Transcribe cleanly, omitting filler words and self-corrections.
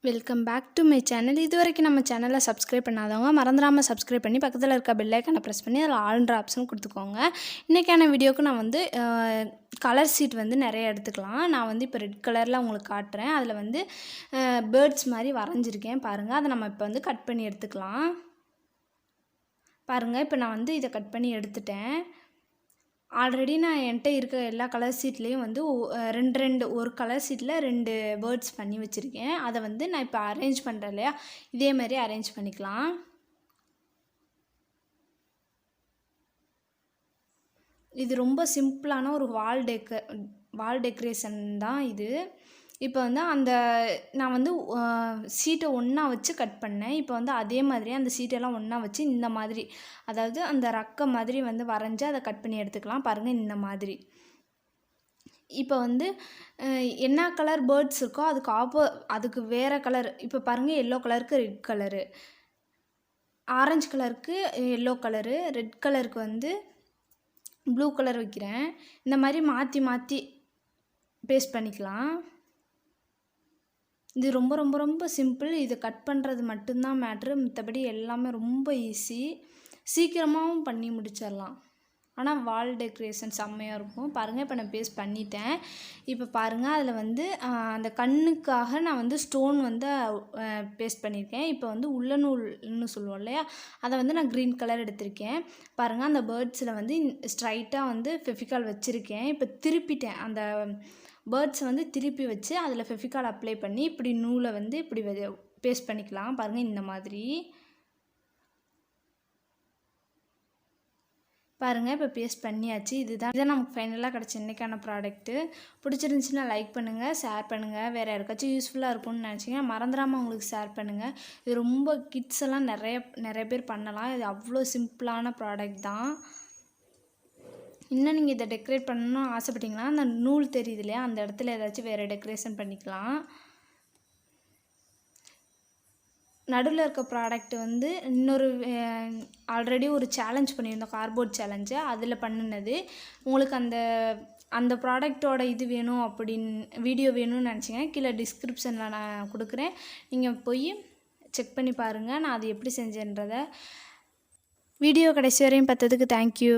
Welcome back to my channel. இது வரைக்கும் நம்ம சேனலை சப்ஸ்கிரைப் பண்ணாதவங்க மறந்துடாமல் சப்ஸ்கிரைப் பண்ணி பக்கத்தில் இருக்க பெல் ஐக்கானை ப்ரெஸ் பண்ணி அதில் ஆல்ன்ற ஆப்ஷன் கொடுத்துக்கோங்க. இன்றைக்கான வீடியோவுக்கு நான் வந்து கலர் ஷீட் வந்து நிறைய எடுத்துக்கலாம். நான் வந்து இப்போ ரெட் கலரில் உங்களுக்கு காட்டுறேன். அதில் வந்து பேர்ட்ஸ் மாதிரி வரைஞ்சிருக்கேன் பாருங்கள். அதை நம்ம இப்போ வந்து கட் பண்ணி எடுத்துக்கலாம். பாருங்கள், இப்போ நான் வந்து இதை கட் பண்ணி எடுத்துட்டேன். ஆல்ரெடி நான் என்கிட்ட இருக்க எல்லா கலர் ஷீட்லேயும் வந்து ரெண்டு ஒரு கலர் ஷீட்டில் 2 பேர்ட்ஸ் பண்ணி வச்சுருக்கேன். அதை வந்து நான் இப்போ அரேஞ்ச் பண்ணுறேன் இல்லையா, இதே மாதிரி அரேஞ்ச் பண்ணிக்கலாம். இது ரொம்ப சிம்பிளான ஒரு வால் டெக்கரேஷன் தான் இது. இப்போ வந்து நான் வந்து ஷீட்டை ஒன்றா வச்சு கட் பண்ணேன். இப்போ வந்து அதே மாதிரி அந்த ஷீட்டெல்லாம் ஒன்றா வச்சு இந்த மாதிரி, அதாவது அந்த ரக்கை மாதிரி வந்து வரைஞ்சி அதை கட் பண்ணி எடுத்துக்கலாம். பாருங்கள், இந்த மாதிரி. இப்போ வந்து என்ன கலர் பேர்ட்ஸ் இருக்கோ அதுக்கு வேறு கலர். இப்போ பாருங்கள், எல்லோ கலருக்கு ரெட் கலரு, ஆரஞ்சு கலருக்கு எல்லோ கலரு, ரெட் கலருக்கு வந்து ப்ளூ கலர் வைக்கிறேன். இந்த மாதிரி மாற்றி மாற்றி பேஸ்ட் பண்ணிக்கலாம். இது ரொம்ப ரொம்ப ரொம்ப சிம்பிள். இது கட் பண்ணுறது மட்டும்தான் மேட்ரு. மற்றபடி எல்லாமே ரொம்ப ஈஸி, சீக்கிரமாகவும் பண்ணி முடிச்சிடலாம். ஆனால் வால் டெக்கரேஷன் செம்மையாக இருக்கும். பாருங்கள், இப்போ நான் பேஸ்ட் பண்ணிட்டேன். இப்போ பாருங்கள், அதில் வந்து அந்த கண்ணுக்காக நான் வந்து ஸ்டோன் வந்து பேஸ்ட் பண்ணியிருக்கேன். இப்போ வந்து உள்ளநூல்னு சொல்லுவோம் இல்லையா, அதை வந்து நான் க்ரீன் கலர் எடுத்திருக்கேன். பாருங்கள், அந்த பேர்ட்ஸில் வந்து ஸ்ட்ரைட்டாக வந்து ஃபெவிகால் வச்சுருக்கேன். இப்போ திருப்பிட்டேன். அந்த பேர்ட்ஸை வந்து திருப்பி வச்சு அதில் ஃபெவிகால் அப்ளை பண்ணி இப்படி நூலை வந்து இப்படி பேஸ்ட் பண்ணிக்கலாம். பாருங்கள், இந்த மாதிரி. பாருங்கள், இப்போ பேஸ்ட் பண்ணியாச்சு. இதான் நமக்கு ஃபைனலாக கிடச்ச இன்றைக்கான ப்ராடக்ட்டு. பிடிச்சிருந்துச்சின்னா லைக் பண்ணுங்கள், ஷேர் பண்ணுங்கள். வேறு யாருக்காச்சும் யூஸ்ஃபுல்லாக இருக்கும்னு நினச்சிங்கன்னா மறந்துடாமல் உங்களுக்கு ஷேர் பண்ணுங்கள். இது ரொம்ப கிட்ஸ் எல்லாம் நிறைய பேர் பண்ணலாம். இது அவ்வளோ சிம்பிளான ப்ராடக்ட் தான். இன்னும் நீங்கள் இதை டெக்கரேட் பண்ணணும்னு ஆசைப்பட்டீங்கன்னா அந்த நூல் தெரியுது இல்லையா, அந்த இடத்துல ஏதாச்சும் வேறு டெக்கரேஷன் பண்ணிக்கலாம். நடுவில் இருக்க ப்ராடக்ட் வந்து இன்னொரு ஆல்ரெடி ஒரு சேலஞ்ச் பண்ணியிருந்தோம், கார்ட்போர்ட் சேலஞ்சு. அதில் பண்ணினது. உங்களுக்கு அந்த ப்ராடக்டோட இது வேணும் அப்படின்னு வீடியோ வேணும்னு நினச்சிங்கன்னா கீழே டிஸ்கிரிப்ஷனில் நான் கொடுக்குறேன். நீங்கள் போய் செக் பண்ணி பாருங்கள் நான் அது எப்படி செஞ்சேன்றதை. வீடியோ கடைசி வரையும் பார்த்ததுக்கு தேங்க்யூ.